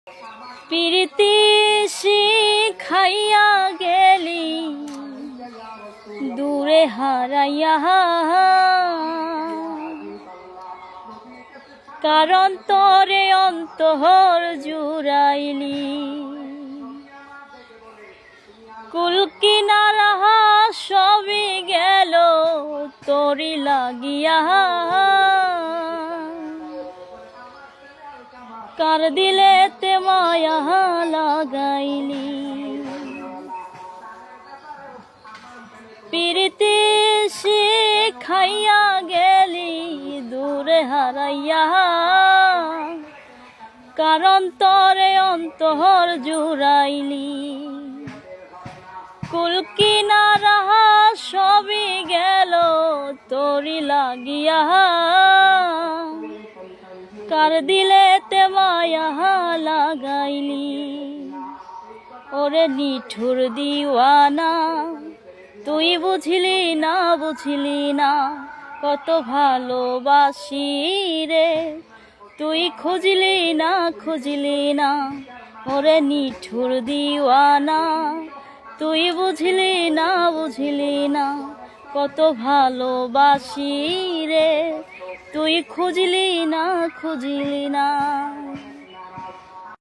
প্রীতি শিখাইয়া গেলি দূরে হারাইয়া, কারণ তোরে অন্তর জুড়াইলি। কুল কিনারা সবই গেল তোরি লাগিয়া, কার দিলেতে মায়া লাগাইলি। প্রীতি শিখাইয়া গেলি দূরে হারাইয়া, কারণ তোরে অন্তর জুড়াইলি। কুল কিনারা সবই গেল তোরি লাগিয়া, কার দিলেতে মায়া লাগাইলি। ওরে নিঠুর দিওয়ানা তুই বুঝলি না, বুঝলি না কত ভালোবাসি রে, তুই খুঁজলি না, খুঁজলি না। ওরে নিঠুর দিওয়ানা তুই বুঝলি না, বুঝলি না কত ভালোবাসি রে, তুই খুঁজলি না, খুঁজলি না।